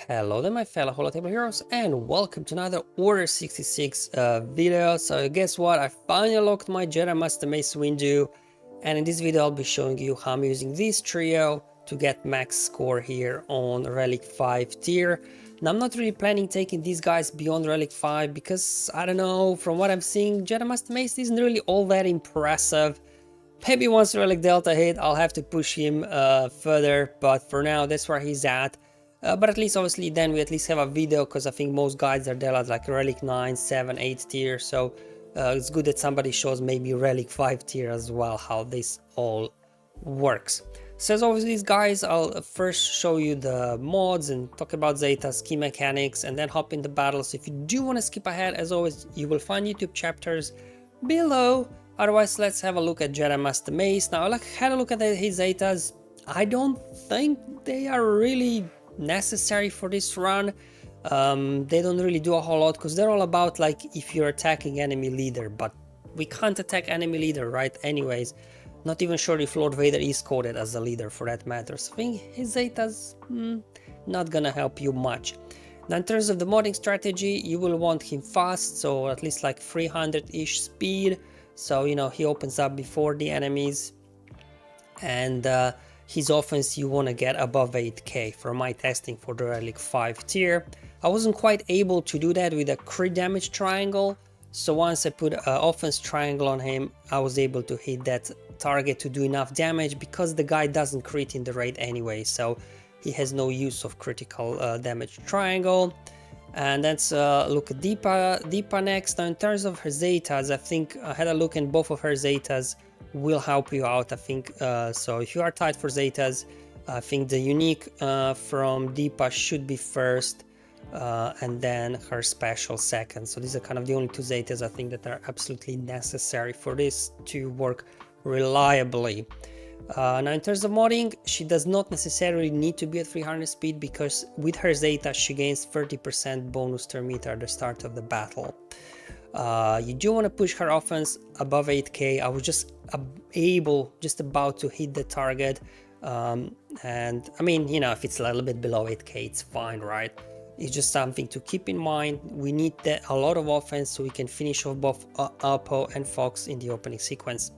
Hello there my fellow Holotable heroes and welcome to another Order 66 video. So guess what, I finally unlocked my Jedi Master Mace Windu, and in this video I'll be showing you how I'm using this trio to get max score here on Relic 5 tier. Now I'm not really planning taking these guys beyond Relic 5 because I don't know, from what I'm seeing Jedi Master Mace isn't really all that impressive. Maybe once Relic Delta hit I'll have to push him further, but for now that's where he's at. But at least obviously then we at least have a video, because I think most guides are there at like Relic 9, 7, 8 tier, so it's good that somebody shows maybe Relic 5 tier as well, how this all works. So as always these guys, I'll first show you the mods and talk about Zeta's key mechanics and then hop in the battle. So if you do want to skip ahead, as always you will find YouTube chapters below. Otherwise let's have a look at Jedi Master Mace. Now I had a look at his Zetas. I don't think they are really necessary for this run. They don't really do a whole lot because they're all about like if you're attacking enemy leader, but we can't attack enemy leader, right? Anyways, not even sure if Lord Vader is coded as a leader for that matter, so I think his Zetas not gonna help you much. Now in terms of the modding strategy, you will want him fast, so at least like 300-ish speed, so you know he opens up before the enemies, and his offense you want to get above 8k. For my testing for the Relic 5 tier, I wasn't quite able to do that with a crit damage triangle, so once I put an offense triangle on him I was able to hit that target to do enough damage, because the guy doesn't crit in the raid anyway, so he has no use of critical damage triangle. And let's look at Deepa next. Now in terms of her Zetas, I think I had a look and both of her Zetas will help you out, I think. So if you are tight for Zetas, I think the unique from Deepa should be first, and then her special second. So these are kind of the only two Zetas I think that are absolutely necessary for this to work reliably. Now in terms of modding, she does not necessarily need to be at 300 speed, because with her Zeta she gains 30% bonus turn meter at the start of the battle. You do want to push her offense above 8k. I was just about to hit the target, and I mean, you know, if it's a little bit below 8k it's fine, right? It's just something to keep in mind. We need a lot of offense so we can finish off both Alpo and Fox in the opening sequence.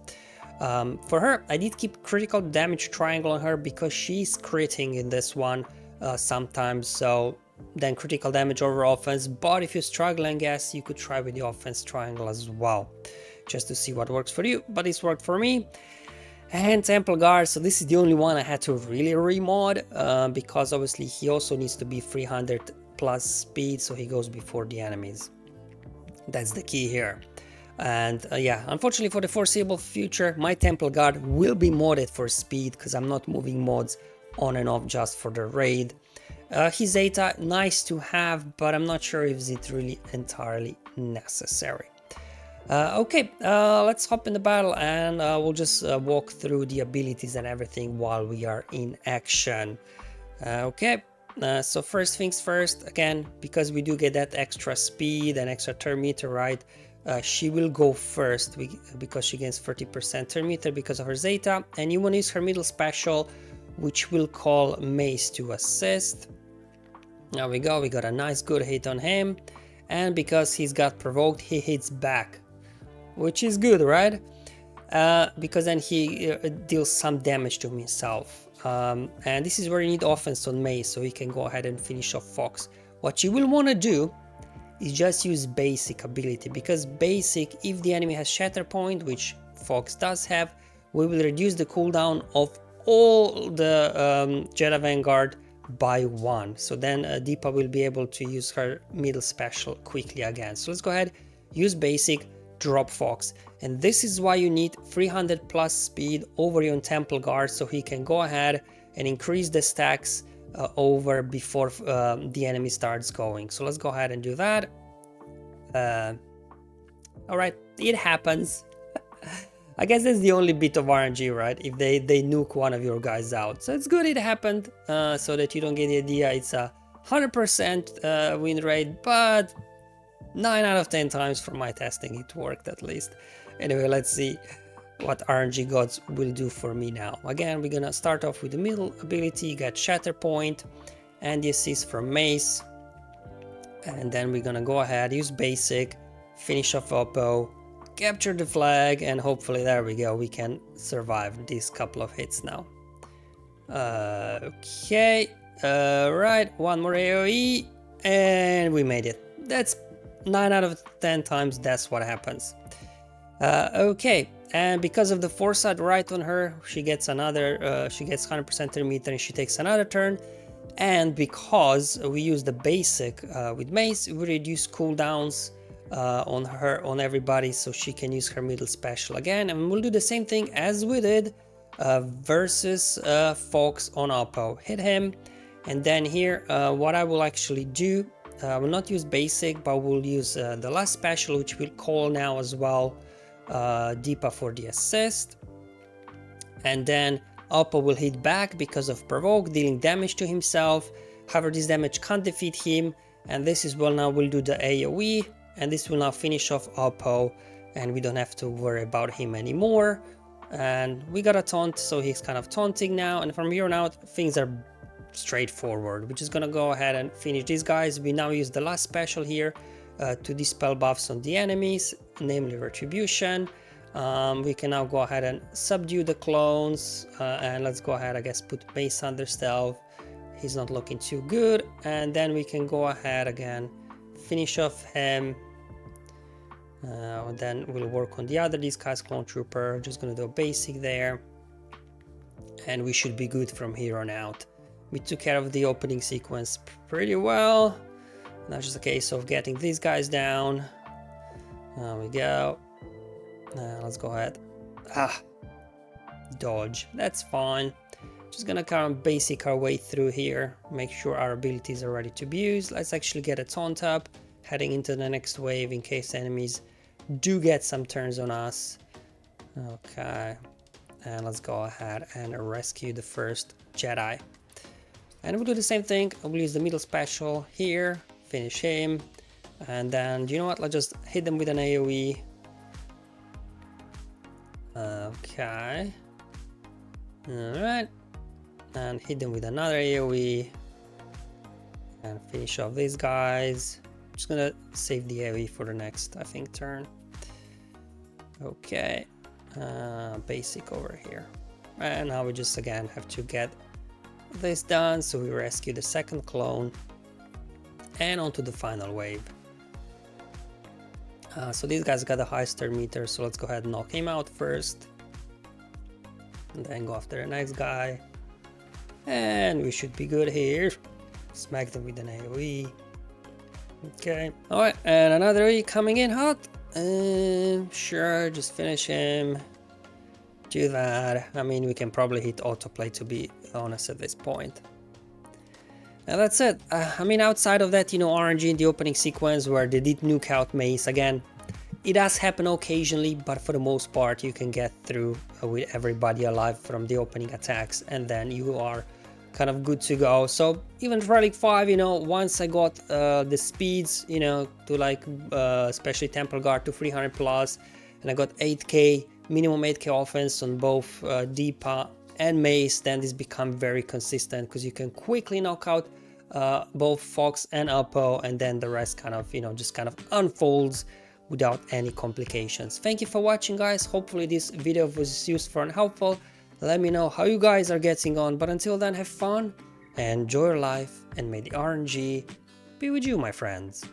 For her, I did keep critical damage triangle on her because she's critting in this one sometimes, so then critical damage over offense. But if you're struggling, yes, you could try with the offense triangle as well, just to see what works for you. But this worked for me. And Temple Guard, so this is the only one I had to really remod, because obviously he also needs to be 300 plus speed, so he goes before the enemies. That's the key here. And yeah, unfortunately for the foreseeable future, my Temple Guard will be modded for speed, because I'm not moving mods on and off just for the raid. His Zeta, nice to have, but I'm not sure if it's really entirely necessary. Okay, let's hop in the battle, and we'll just walk through the abilities and everything while we are in action. Okay, so first things first, again, because we do get that extra speed and extra turn meter, right? She will go first because she gains 30% turn meter because of her Zeta, and you want to use her middle special, which will call Mace to assist. There we go, we got a nice good hit on him, and because he's got provoked, he hits back, which is good, right? Because then he deals some damage to himself, and this is where you need offense on Mace, so he can go ahead and finish off Fox. What you will want to do is just use basic ability, because basic, if the enemy has Shatter Point, which Fox does have, we will reduce the cooldown of all the Jedi Vanguard by 1. So then Deepa will be able to use her middle special quickly again. So let's go ahead, use basic, drop Fox, and this is why you need 300 plus speed over your Temple Guard, so he can go ahead and increase the stacks over before the enemy starts going. So let's go ahead and do that. All right, it happens. I guess that's the only bit of RNG, right? If they nuke one of your guys out. So it's good it happened, so that you don't get the idea it's a 100% win rate, but 9 out of 10 times from my testing it worked at least. Anyway, let's see what RNG gods will do for me now. Again, we're gonna start off with the middle ability, get Shatter Point, and the assist from Mace. And then we're gonna go ahead, use basic, finish off Oppo, capture the flag, and hopefully there we go, we can survive these couple of hits now. Okay, right, one more AoE, and we made it. That's 9 out of 10 times that's what happens. Okay, and because of the foresight right on her, she gets another, she gets 100% turn meter and she takes another turn. And because we use the basic with Mace, we reduce cooldowns on her, on everybody, so she can use her middle special again. And we'll do the same thing as we did versus Fox on Oppo. Hit him, and then here what I will actually do, I will not use basic, but we'll use the last special, which we'll call now as well Deepa for the assist. And then Oppo will hit back because of provoke, dealing damage to himself. However, this damage can't defeat him, and this is, well, now we'll do the AoE, and this will now finish off Oppo, and we don't have to worry about him anymore. And we got a taunt, so he's kind of taunting now, and from here on out things are straightforward. We're just gonna go ahead and finish these guys. We now use the last special here to dispel buffs on the enemies, namely Retribution. We can now go ahead and subdue the clones, and let's go ahead, I guess, put Mace under stealth. He's not looking too good, and then we can go ahead again, finish off him. Then we'll work on the other disguised clone trooper. Just gonna do a basic there, and we should be good from here on out. We took care of the opening sequence pretty well. Now it's just a case of getting these guys down. There we go. Let's go ahead. Dodge. That's fine. Just gonna kind of basic our way through here. Make sure our abilities are ready to be used. Let's actually get a taunt up, heading into the next wave in case enemies do get some turns on us. Okay. And let's go ahead and rescue the first Jedi. And we'll do the same thing. We'll use the middle special here, finish him, and then, you know what, let's just hit them with an AoE. Okay. Alright. And hit them with another AoE. And finish off these guys. Just gonna save the AoE for the next, I think, turn. Okay. Basic over here. And now we just again have to get this done, so we rescue the second clone and onto the final wave. So these guys got the highest turn meter, so let's go ahead and knock him out first, and then go after the next guy, and we should be good here. Smack them with an AoE. Okay, alright, and another AoE coming in hot. Sure, just finish him. Do that. I mean, we can probably hit autoplay, to be honest, at this point. And that's it. I mean, outside of that, you know, RNG in the opening sequence where they did nuke out Mace again, it does happen occasionally, but for the most part you can get through with everybody alive from the opening attacks, and then you are kind of good to go. So even Relic 5, you know, once I got the speeds, you know, to like especially Temple Guard to 300 plus, and I got 8k, minimum 8k offense on both Deepa and Mace, then this become very consistent because you can quickly knock out both Fox and Oppo, and then the rest kind of, you know, just kind of unfolds without any complications. Thank you for watching, guys. Hopefully this video was useful and helpful. Let me know how you guys are getting on, but until then, have fun and enjoy your life, and may the RNG be with you, my friends.